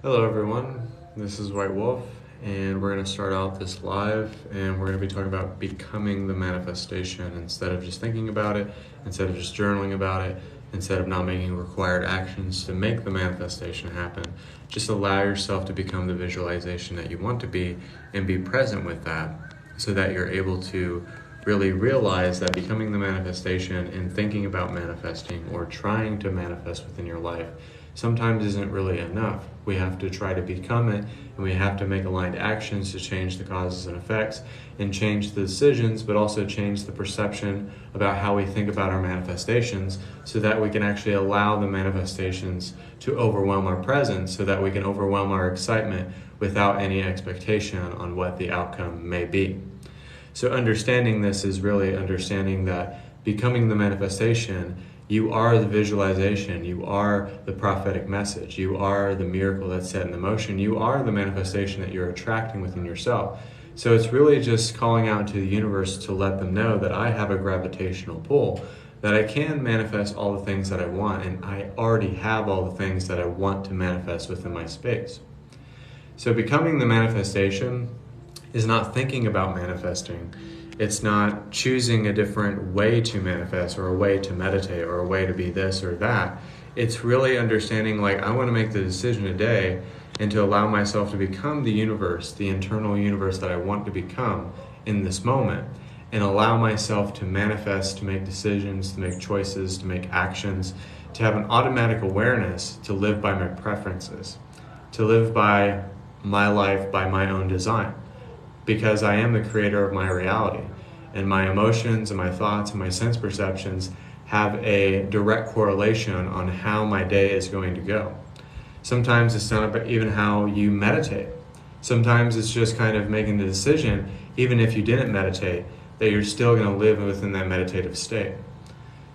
Hello everyone, this is White Wolf, and we're going to start out this live, and we're going to be talking about becoming the manifestation instead of just thinking about it, instead of just journaling about it, instead of not making required actions to make the manifestation happen. Just allow yourself to become the visualization that you want to be and be present with that so that you're able to really realize that becoming the manifestation and thinking about manifesting or trying to manifest within your life sometimes isn't really enough. We have to try to become it, and we have to make aligned actions to change the causes and effects and change the decisions, but also change the perception about how we think about our manifestations so that we can actually allow the manifestations to overwhelm our present, so that we can overwhelm our excitement without any expectation on what the outcome may be. So understanding this is really understanding that becoming the manifestation, you are the visualization, you are the prophetic message, you are the miracle that's set in motion, you are the manifestation that you're attracting within yourself. So it's really just calling out to the universe to let them know that I have a gravitational pull, that I can manifest all the things that I want, and I already have all the things that I want to manifest within my space. So becoming the manifestation is not thinking about manifesting. It's not choosing a different way to manifest or a way to meditate or a way to be this or that. It's really understanding, like, I want to make the decision today and to allow myself to become the universe, the internal universe that I want to become in this moment, and allow myself to manifest, to make decisions, to make choices, to make actions, to have an automatic awareness to live by my preferences, to live by my life by my own design. Because I am the creator of my reality, and my emotions and my thoughts and my sense perceptions have a direct correlation on how my day is going to go. Sometimes it's not about even how you meditate. Sometimes it's just kind of making the decision, even if you didn't meditate, that you're still going to live within that meditative state.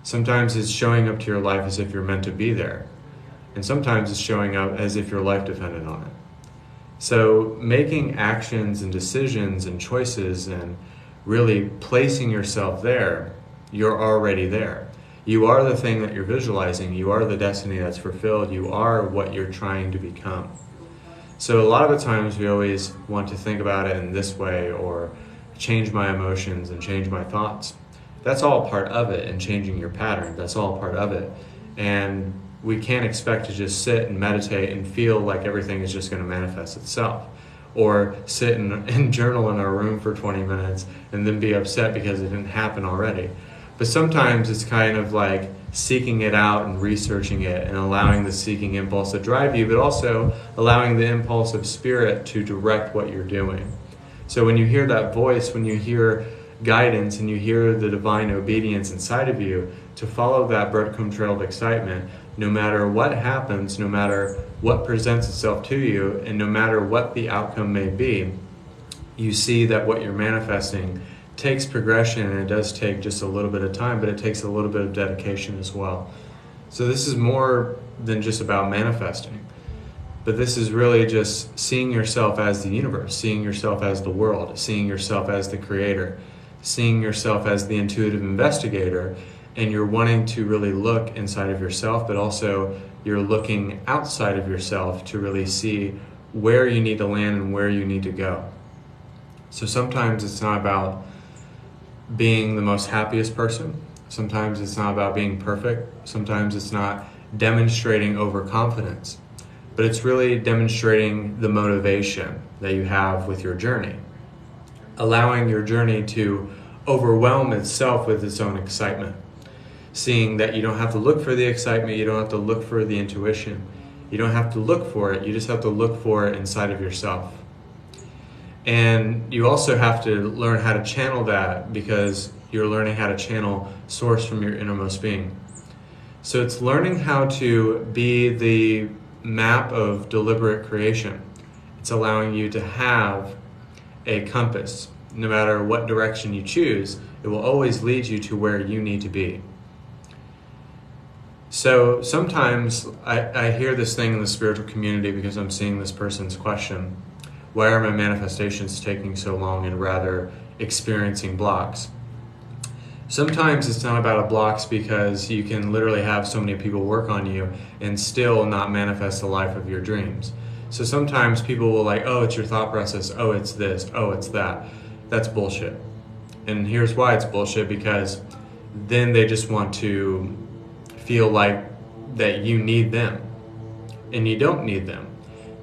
Sometimes it's showing up to your life as if you're meant to be there. And sometimes it's showing up as if your life depended on it. So making actions and decisions and choices and really placing yourself there, you're already there. You are the thing that you're visualizing. You are the destiny that's fulfilled. You are what you're trying to become. So a lot of the times we always want to think about it in this way or change my emotions and change my thoughts. That's all part of it, and changing your pattern. That's all part of it. And we can't expect to just sit and meditate and feel like everything is just going to manifest itself, or sit and journal in our room for 20 minutes and then be upset because it didn't happen already. But sometimes it's kind of like seeking it out and researching it and allowing the seeking impulse to drive you, but also allowing the impulse of spirit to direct what you're doing. So when you hear that voice, when you hear guidance and you hear the divine obedience inside of you, to follow that breadcrumb trail of excitement, no matter what happens, no matter what presents itself to you, and no matter what the outcome may be, you see that what you're manifesting takes progression, and it does take just a little bit of time, but it takes a little bit of dedication as well. So this is more than just about manifesting, but this is really just seeing yourself as the universe, seeing yourself as the world, seeing yourself as the creator, seeing yourself as the intuitive investigator. And you're wanting to really look inside of yourself, but also you're looking outside of yourself to really see where you need to land and where you need to go. So sometimes it's not about being the most happiest person. Sometimes it's not about being perfect. Sometimes it's not demonstrating overconfidence, but it's really demonstrating the motivation that you have with your journey, allowing your journey to overwhelm itself with its own excitement. Seeing that you don't have to look for the excitement, you don't have to look for the intuition, you don't have to look for it, you just have to look for it inside of yourself. And you also have to learn how to channel that, because you're learning how to channel source from your innermost being. So it's learning how to be the map of deliberate creation. It's allowing you to have a compass. No matter what direction you choose, it will always lead you to where you need to be. So sometimes I hear this thing in the spiritual community because I'm seeing this person's question: why are my manifestations taking so long and rather experiencing blocks? Sometimes it's not about blocks because you can literally have so many people work on you and still not manifest the life of your dreams. So sometimes people will like, oh, it's your thought process, oh, it's this, oh, it's that. That's bullshit. And here's why it's bullshit, because then they just want to feel like that you need them, and you don't need them.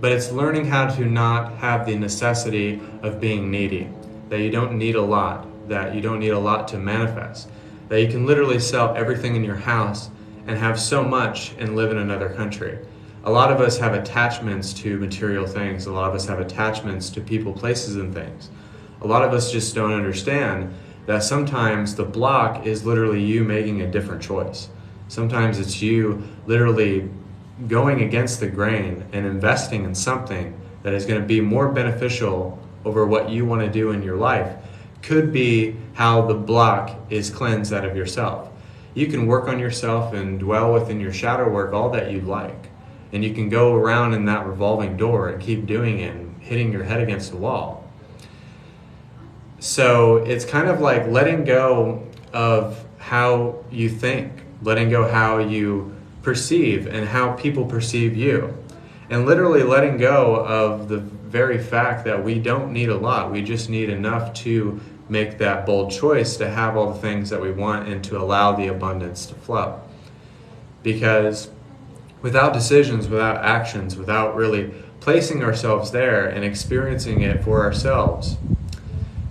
But it's learning how to not have the necessity of being needy, that you don't need a lot, that you don't need a lot to manifest, that you can literally sell everything in your house and have so much and live in another country. A lot of us have attachments to material things. A lot of us have attachments to people, places, and things. A lot of us just don't understand that sometimes the block is literally you making a different choice. Sometimes it's you literally going against the grain and investing in something that is going to be more beneficial over what you want to do in your life. Could be how the block is cleansed out of yourself. You can work on yourself and dwell within your shadow work all that you like. And you can go around in that revolving door and keep doing it and hitting your head against the wall. So it's kind of like letting go of how you think, letting go how you perceive and how people perceive you. And literally letting go of the very fact that we don't need a lot. We just need enough to make that bold choice to have all the things that we want and to allow the abundance to flow. Because without decisions, without actions, without really placing ourselves there and experiencing it for ourselves,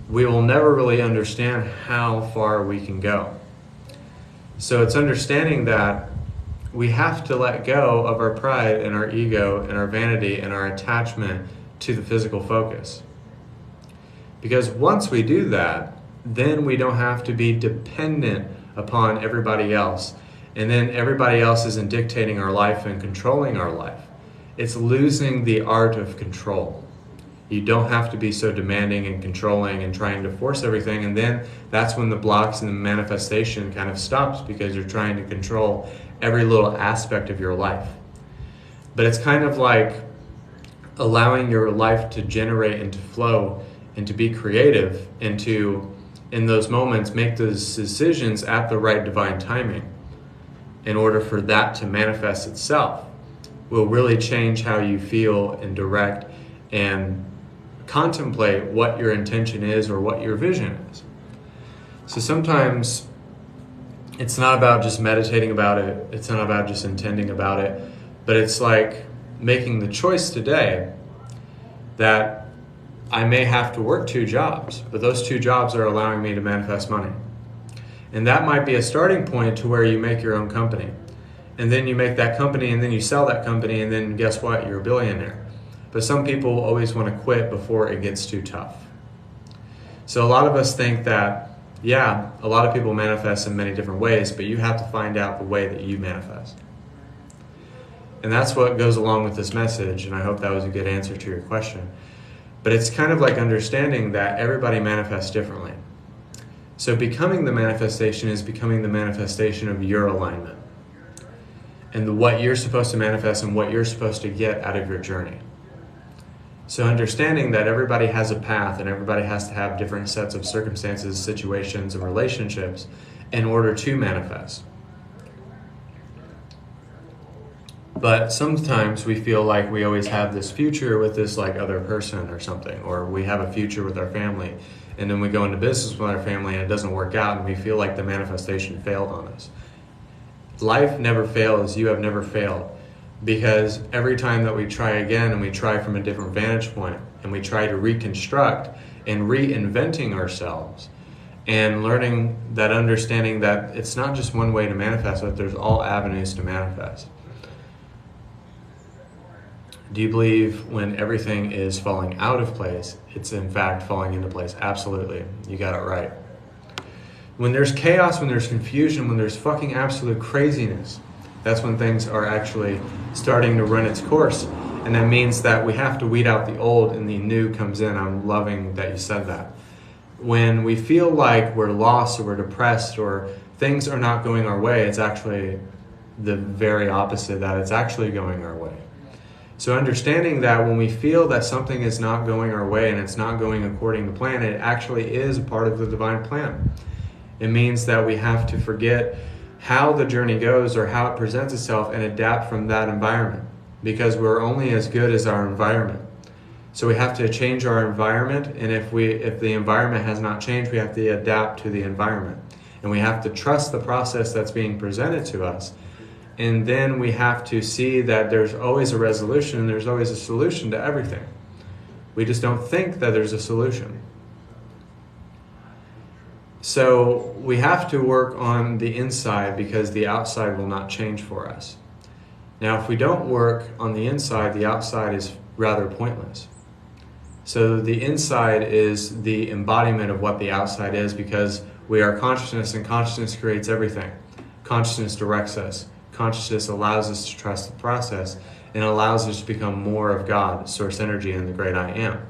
we will never really understand how far we can go. So it's understanding that we have to let go of our pride and our ego and our vanity and our attachment to the physical focus. Because once we do that, then we don't have to be dependent upon everybody else. And then everybody else isn't dictating our life and controlling our life. It's losing the art of control. You don't have to be so demanding and controlling and trying to force everything. And then that's when the blocks and the manifestation kind of stops, because you're trying to control every little aspect of your life. But it's kind of like allowing your life to generate and to flow and to be creative and to, in those moments, make those decisions at the right divine timing in order for that to manifest itself. Will really change how you feel and direct and contemplate what your intention is or what your vision is. So sometimes it's not about just meditating about it. It's not about just intending about it. But it's like making the choice today that I may have to work 2 jobs, but those 2 jobs are allowing me to manifest money. And that might be a starting point to where you make your own company. And then you make that company, and then you sell that company, and then guess what? You're a billionaire. But some people always want to quit before it gets too tough. So a lot of us think that, yeah, a lot of people manifest in many different ways, but you have to find out the way that you manifest. And that's what goes along with this message, and I hope that was a good answer to your question. But it's kind of like understanding that everybody manifests differently. So becoming the manifestation is becoming the manifestation of your alignment and what you're supposed to manifest and what you're supposed to get out of your journey. So understanding that everybody has a path and everybody has to have different sets of circumstances, situations, and relationships in order to manifest. But sometimes we feel like we always have this future with this like other person or something, or we have a future with our family, and then we go into business with our family and it doesn't work out and we feel like the manifestation failed on us. Life never fails. You have never failed. Because every time that we try again and we try from a different vantage point and we try to reconstruct and reinventing ourselves and learning that, understanding that it's not just one way to manifest, but there's all avenues to manifest. Do you believe when everything is falling out of place, it's in fact falling into place? Absolutely. You got it right. When there's chaos, when there's confusion, when there's fucking absolute craziness, that's when things are actually starting to run its course. And that means that we have to weed out the old and the new comes in. I'm loving that you said that. When we feel like we're lost or we're depressed or things are not going our way, it's actually the very opposite, that it's actually going our way. So understanding that when we feel that something is not going our way and it's not going according to plan, it actually is a part of the divine plan. It means that we have to forget how the journey goes or how it presents itself and adapt from that environment. because we're only as good as our environment. So we have to change our environment, and if the environment has not changed, we have to adapt to the environment. And we have to trust the process that's being presented to us. And then we have to see that there's always a resolution and there's always a solution to everything. We just don't think that there's a solution. So we have to work on the inside because the outside will not change for us. Now, if we don't work on the inside, the outside is rather pointless. So the inside is the embodiment of what the outside is, because we are consciousness, and consciousness creates everything. Consciousness directs us. Consciousness allows us to trust the process and allows us to become more of God, source energy, and the great I am.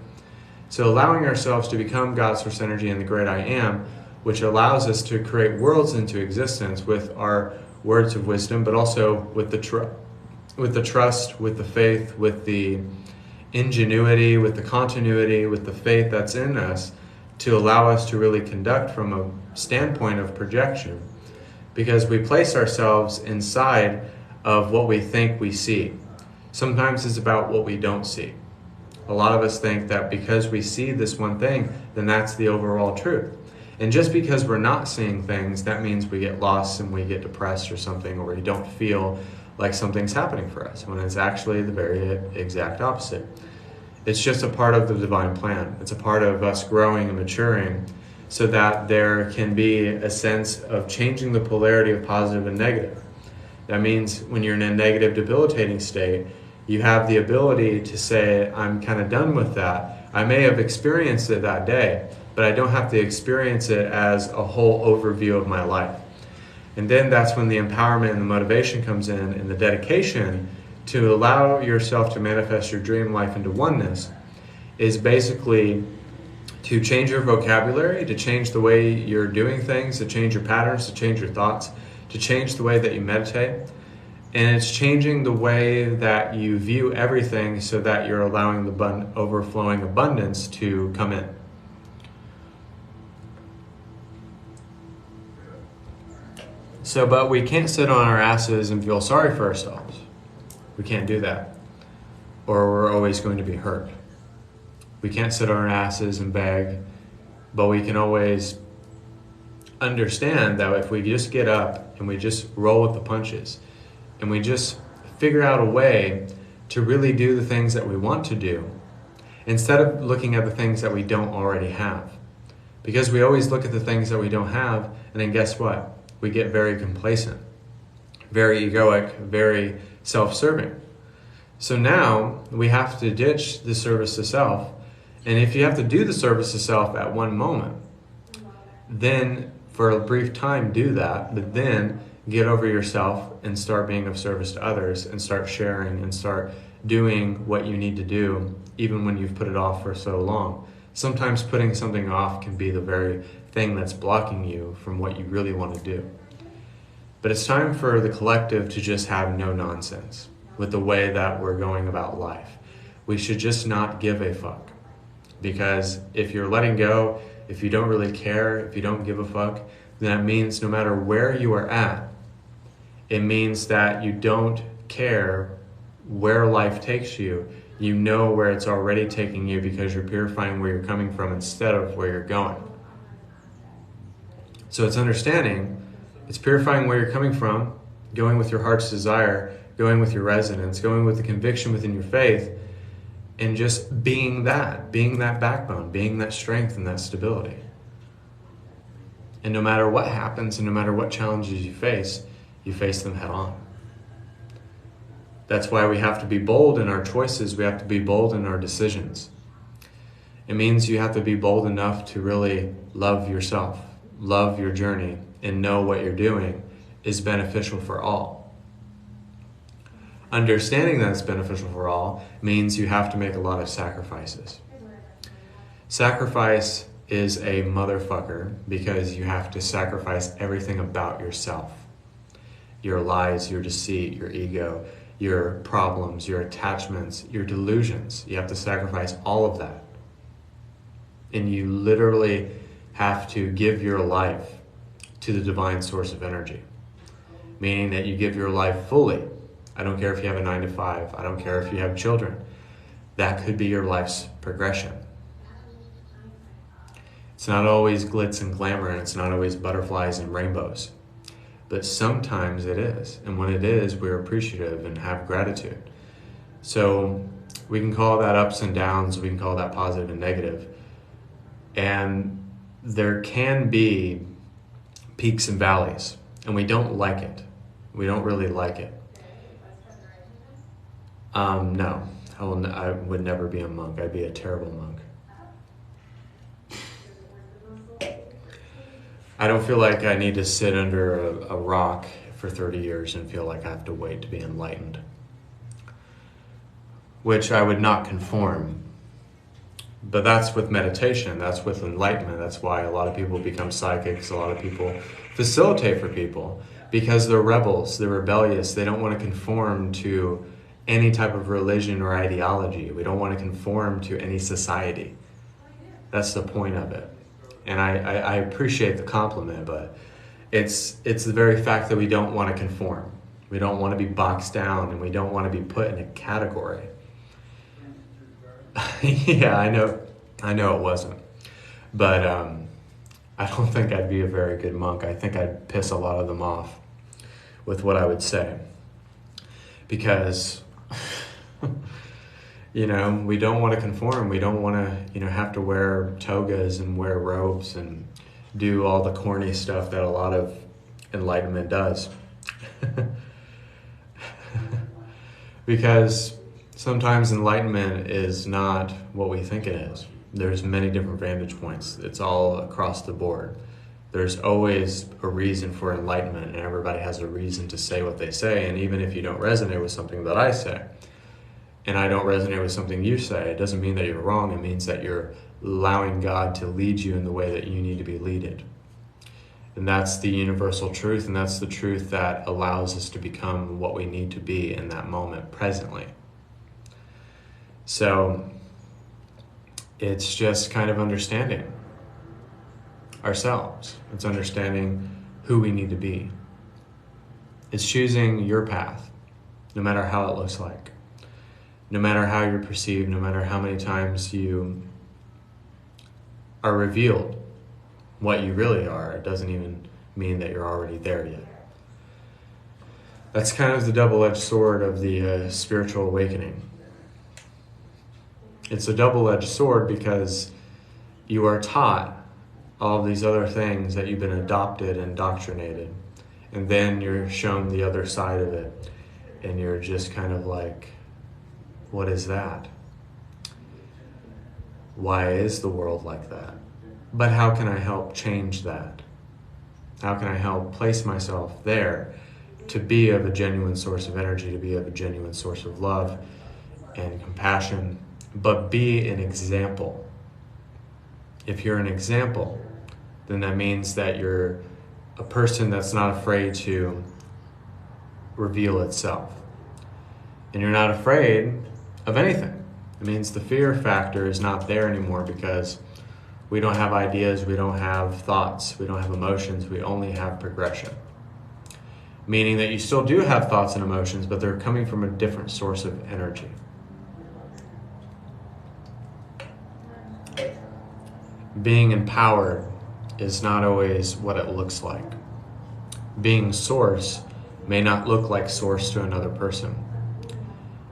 So allowing ourselves to become God, source energy, and the great I am, which allows us to create worlds into existence with our words of wisdom, but also with the trust, with the faith, with the ingenuity, with the continuity, with the faith that's in us, to allow us to really conduct from a standpoint of projection, because we place ourselves inside of what we think we see. Sometimes it's about what we don't see. A lot of us think that because we see this one thing, then that's the overall truth. And just because we're not seeing things, that means we get lost and we get depressed or something, or we don't feel like something's happening for us, when it's actually the very exact opposite. It's just a part of the divine plan. It's a part of us growing and maturing so that there can be a sense of changing the polarity of positive and negative. That means when you're in a negative, debilitating state, you have the ability to say, I'm kind of done with that. I may have experienced it that day, but I don't have to experience it as a whole overview of my life. And then that's when the empowerment and the motivation comes in, and the dedication to allow yourself to manifest your dream life into oneness is basically to change your vocabulary, to change the way you're doing things, to change your patterns, to change your thoughts, to change the way that you meditate. And it's changing the way that you view everything so that you're allowing the overflowing abundance to come in. So, but we can't sit on our asses and feel sorry for ourselves. We can't do that, or we're always going to be hurt. We can't sit on our asses and beg, but we can always understand that if we just get up and we just roll with the punches, and we just figure out a way to really do the things that we want to do, instead of looking at the things that we don't already have. Because we always look at the things that we don't have, and then guess what? We get very complacent, very egoic, very self-serving. So now we have to ditch the service to self. And if you have to do the service to self at one moment, then for a brief time do that, but then get over yourself and start being of service to others, and start sharing and start doing what you need to do, even when you've put it off for so long. Sometimes putting something off can be the very thing that's blocking you from what you really want to do. But it's time for the collective to just have no nonsense with the way that we're going about life. We should just not give a fuck. Because if you're letting go, if you don't really care, if you don't give a fuck, then that means no matter where you are at, it means that you don't care where life takes you. You know where it's already taking you, because you're purifying where you're coming from instead of where you're going. So it's understanding, it's purifying where you're coming from, going with your heart's desire, going with your resonance, going with the conviction within your faith, and just being that backbone, being that strength and that stability. And no matter what happens and no matter what challenges you face them head on. That's why we have to be bold in our choices. We have to be bold in our decisions. It means you have to be bold enough to really love yourself, love your journey, and know what you're doing is beneficial for all. Understanding that it's beneficial for all means you have to make a lot of sacrifices. Sacrifice is a motherfucker, because you have to sacrifice everything about yourself. Your lies, your deceit, your ego, your problems, your attachments, your delusions. You have to sacrifice all of that. And you literally have to give your life to the divine source of energy. Meaning that you give your life fully I don't care if you have a 9 to 5. I don't care if you have children. That could be your life's progression. It's not always glitz and glamour, and it's not always butterflies and rainbows. But sometimes it is. And when it is, we're appreciative and have gratitude. So we can call that ups and downs. We can call that positive and negative. And there can be peaks and valleys, and we don't like it. We don't really like it. No, I would never be a monk. I'd be a terrible monk. I don't feel like I need to sit under a rock for 30 years and feel like I have to wait to be enlightened. Which I would not conform. But that's with meditation, that's with enlightenment. That's why a lot of people become psychics, a lot of people facilitate for people, because they're rebels, they're rebellious, they don't want to conform to any type of religion or ideology. We don't want to conform to any society. That's the point of it. And I appreciate the compliment, but it's the very fact that we don't want to conform. We don't want to be boxed down, and we don't want to be put in a category. Yeah, I know it wasn't. But I don't think I'd be a very good monk. I think I'd piss a lot of them off with what I would say. Because, we don't want to conform. We don't want to, have to wear togas and wear robes and do all the corny stuff that a lot of enlightenment does. Because sometimes enlightenment is not what we think it is. There's many different vantage points. It's all across the board. There's always a reason for enlightenment, and everybody has a reason to say what they say. And even if you don't resonate with something that I say, and I don't resonate with something you say, it doesn't mean that you're wrong. It means that you're allowing God to lead you in the way that you need to be leaded. And that's the universal truth, and that's the truth that allows us to become what we need to be in that moment presently. So it's just kind of understanding ourselves. It's understanding who we need to be. It's choosing your path, no matter how it looks like. No matter how you're perceived, no matter how many times you are revealed what you really are, it doesn't even mean that you're already there yet. That's kind of the double-edged sword of the spiritual awakening. It's a double-edged sword because you are taught all of these other things that you've been adopted and indoctrinated, and then you're shown the other side of it, and you're just kind of like, what is that? Why is the world like that? But how can I help change that? How can I help place myself there to be of a genuine source of energy, to be of a genuine source of love and compassion, but be an example? If you're an example, then that means that you're a person that's not afraid to reveal itself. And you're not afraid of anything. It means the fear factor is not there anymore because we don't have ideas, we don't have thoughts, we don't have emotions, we only have progression. Meaning that you still do have thoughts and emotions, but they're coming from a different source of energy. Being empowered is not always what it looks like. Being source may not look like source to another person.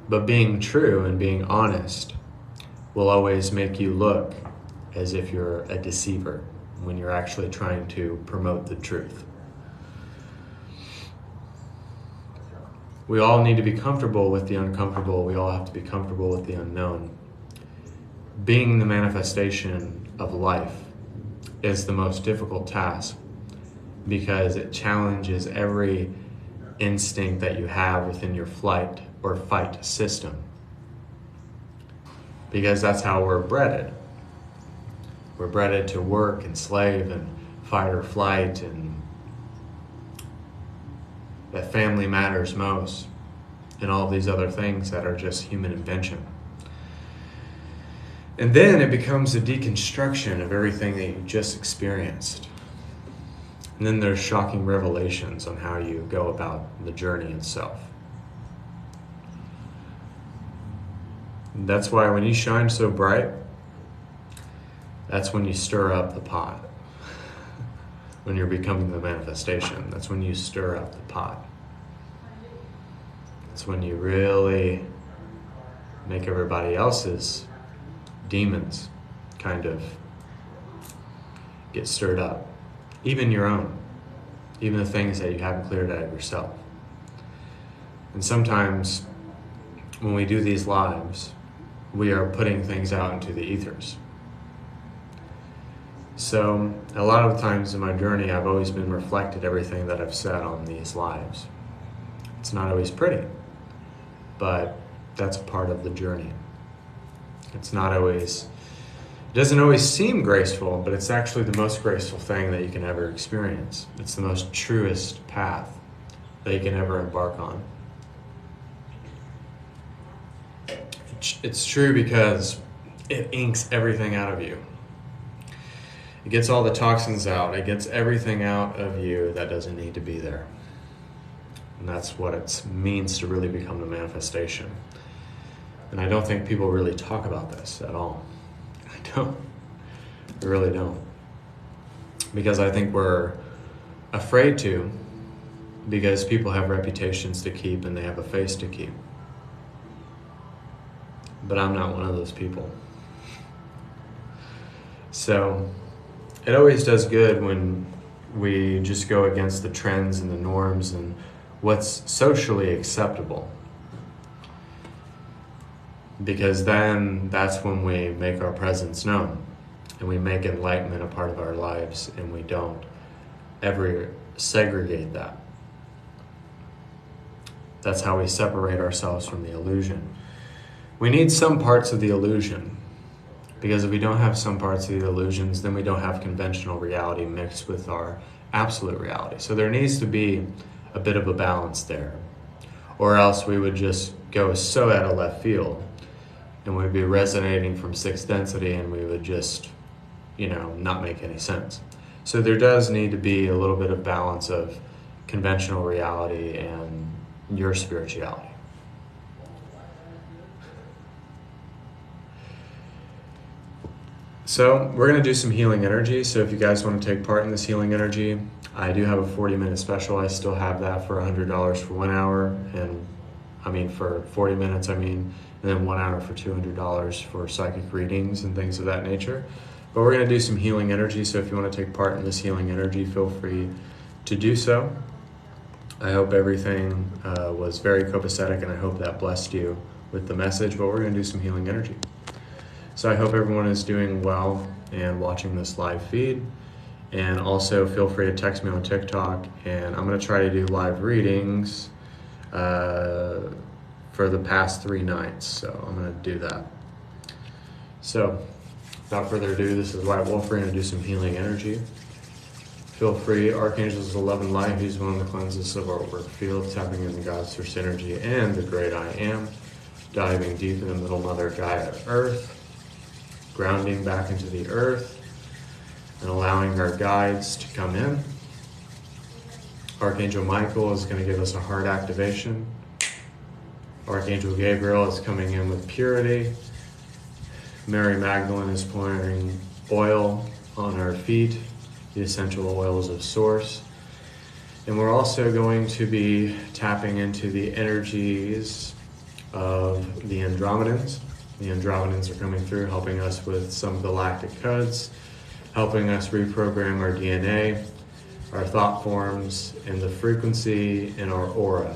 But being true and being honest will always make you look as if you're a deceiver when you're actually trying to promote the truth. We all need to be comfortable with the uncomfortable. We all have to be comfortable with the unknown. Being the manifestation of life is the most difficult task because it challenges every instinct that you have within your flight or fight system. Because that's how we're bred. We're bred to work and slave and fight or flight, and that family matters most, and all these other things that are just human invention. And then it becomes a deconstruction of everything that you just experienced. And then there's shocking revelations on how you go about the journey itself. That's why when you shine so bright, that's when you stir up the pot. When you're becoming the manifestation, that's when you stir up the pot. It's when you really make everybody else's demons kind of get stirred up. Even your own. Even the things that you haven't cleared out of yourself. And sometimes when we do these lives, we are putting things out into the ethers. So a lot of times in my journey, I've always been reflected everything that I've said on these lives. It's not always pretty, but that's part of the journey. It's not always, it doesn't always seem graceful, but it's actually the most graceful thing that you can ever experience. It's the most truest path that you can ever embark on. It's true because it inks everything out of you. It gets all the toxins out. It gets everything out of you that doesn't need to be there. And that's what it means to really become the manifestation. And I don't think people really talk about this at all. I don't. I really don't. Because I think we're afraid to, because people have reputations to keep and they have a face to keep. But I'm not one of those people. So it always does good when we just go against the trends and the norms and what's socially acceptable. Because then that's when we make our presence known and we make enlightenment a part of our lives, and we don't ever segregate that. That's how we separate ourselves from the illusion. We need some parts of the illusion, because if we don't have some parts of the illusions, then we don't have conventional reality mixed with our absolute reality. So there needs to be a bit of a balance there, or else we would just go so out of left field and we'd be resonating from sixth density, and we would just, not make any sense. So there does need to be a little bit of balance of conventional reality and your spirituality. So we're going to do some healing energy. So if you guys want to take part in this healing energy, I do have a 40-minute special. I still have that for $100 for 1 hour, and for 40 minutes, and then 1 hour for $200 for psychic readings and things of that nature. But we're going to do some healing energy. So if you want to take part in this healing energy, feel free to do so. I hope everything was very copacetic, and I hope that blessed you with the message. But we're going to do some healing energy. So I hope everyone is doing well and watching this live feed. And also feel free to text me on TikTok, and I'm going to try to do live readings for the past 3 nights. So I'm going to do that. So without further ado, this is White Wolf. We're going to do some healing energy. Feel free, Archangels of Love and Light, who's one of the cleanses of our work field, tapping into God's source energy and the great I Am, diving deep in the middle Mother Gaia Earth, grounding back into the earth, and allowing our guides to come in. Archangel Michael is going to give us a heart activation. Archangel Gabriel is coming in with purity. Mary Magdalene is pouring oil on our feet, the essential oils of Source. And we're also going to be tapping into the energies of the Andromedans. The Andromedans are coming through, helping us with some galactic codes, helping us reprogram our DNA, our thought forms, and the frequency in our aura.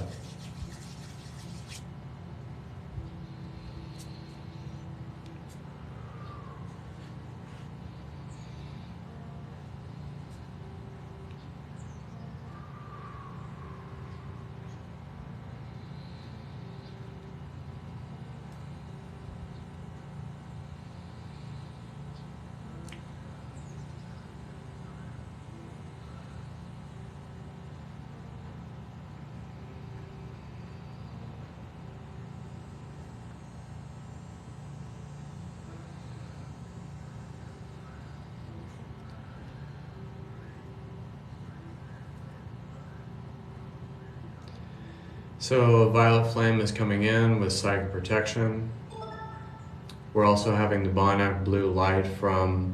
So Violet Flame is coming in with psychic protection. We're also having the bionic blue light from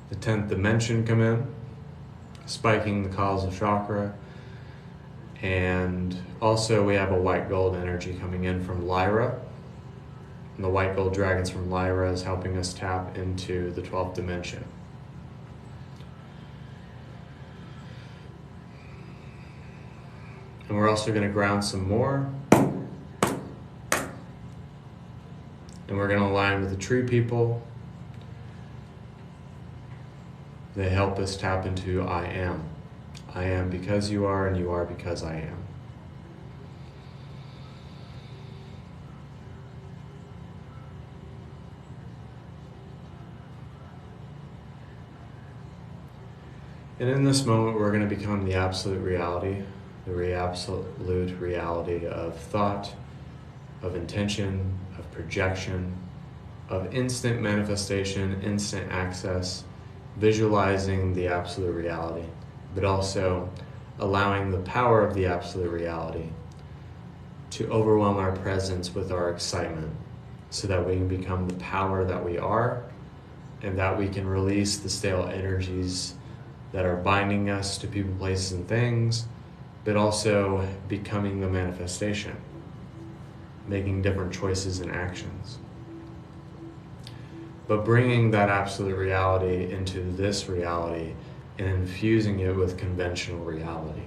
the 10th dimension come in, spiking the causal chakra. And also we have a white gold energy coming in from Lyra. And the white gold dragons from Lyra is helping us tap into the 12th dimension. And we're also going to ground some more. And we're going to align with the tree people. They help us tap into I am. I am because you are, and you are because I am. And in this moment, we're going to become the absolute reality, the absolute reality of thought, of intention, of projection, of instant manifestation, instant access, visualizing the absolute reality, but also allowing the power of the absolute reality to overwhelm our presence with our excitement so that we can become the power that we are and that we can release the stale energies that are binding us to people, places, and things, but also becoming the manifestation, making different choices and actions. But bringing that absolute reality into this reality and infusing it with conventional reality.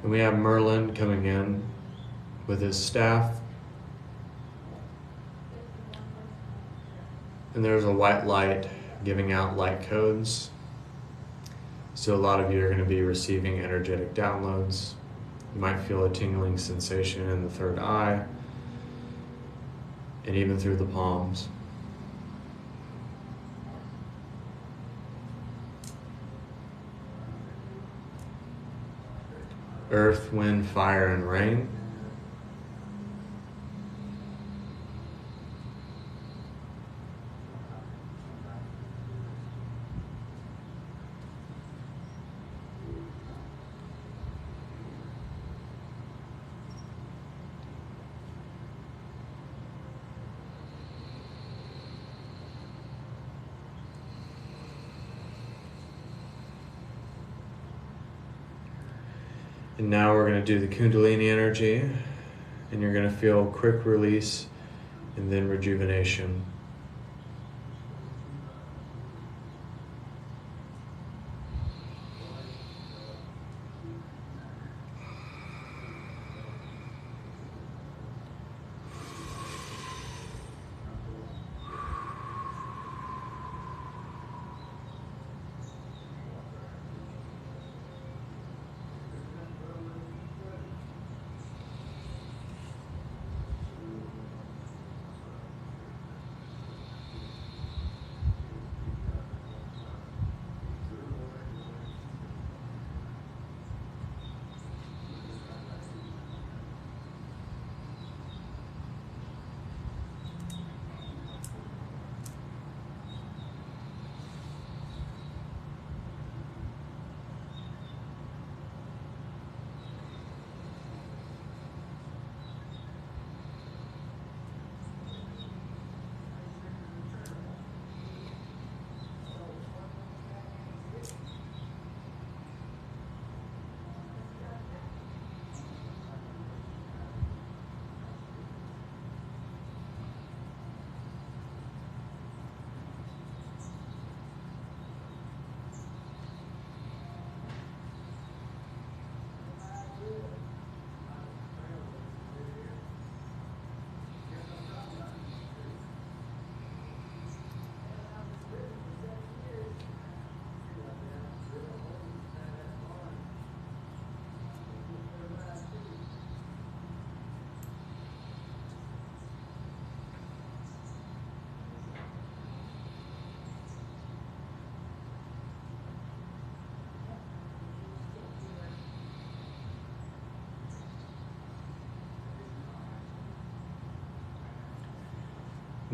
And we have Merlin coming in with his staff. And there's a white light giving out light codes. So a lot of you are going to be receiving energetic downloads. You might feel a tingling sensation in the third eye and even through the palms. Earth, wind, fire, and rain. And now we're going to do the Kundalini energy, and you're going to feel quick release and then rejuvenation.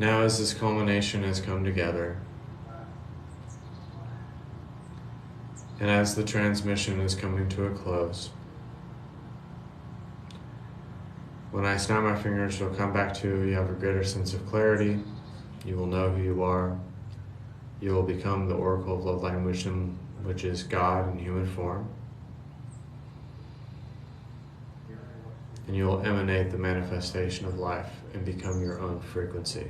Now as this culmination has come together, and as the transmission is coming to a close, when I snap my fingers, you'll come back to, you have a greater sense of clarity, you will know who you are, you will become the oracle of love, light, and wisdom, which is God in human form, and you will emanate the manifestation of life and become your own frequency,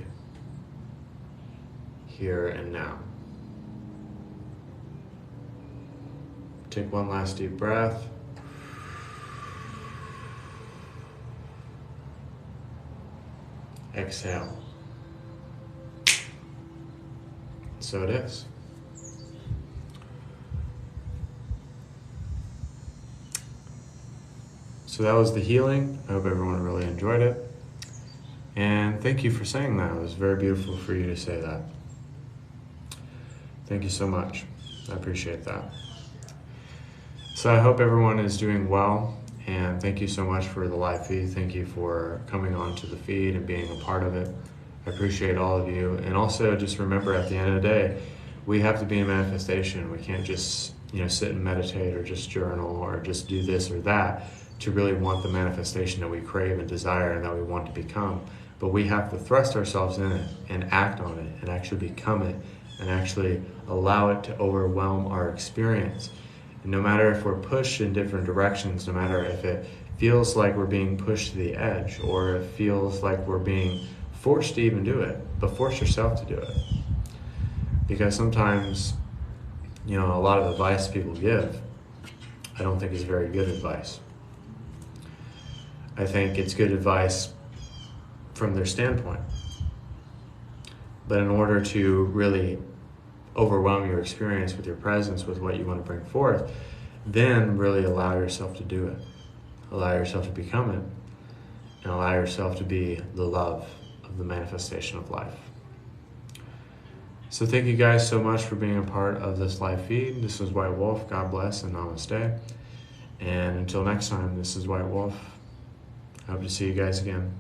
here and now. Take one last deep breath. Exhale. So it is. So that was the healing. I hope everyone really enjoyed it. And thank you for saying that. It was very beautiful for you to say that. Thank you so much. I appreciate that. So I hope everyone is doing well, and thank you so much for the live feed. Thank you for coming on to the feed and being a part of it. I appreciate all of you. And also just remember, at the end of the day, we have to be in manifestation. We can't just, sit and meditate or just journal or just do this or that to really want the manifestation that we crave and desire and that we want to become. But we have to thrust ourselves in it and act on it and actually become it and actually allow it to overwhelm our experience. And no matter if we're pushed in different directions, no matter if it feels like we're being pushed to the edge or it feels like we're being forced to even do it, but force yourself to do it. Because sometimes, a lot of advice people give, I don't think is very good advice. I think it's good advice from their standpoint. But in order to really overwhelm your experience with your presence, with what you want to bring forth, then really allow yourself to do it. Allow yourself to become it. And allow yourself to be the love of the manifestation of life. So thank you guys so much for being a part of this live feed. This is White Wolf. God bless and namaste. And until next time, this is White Wolf. I hope to see you guys again.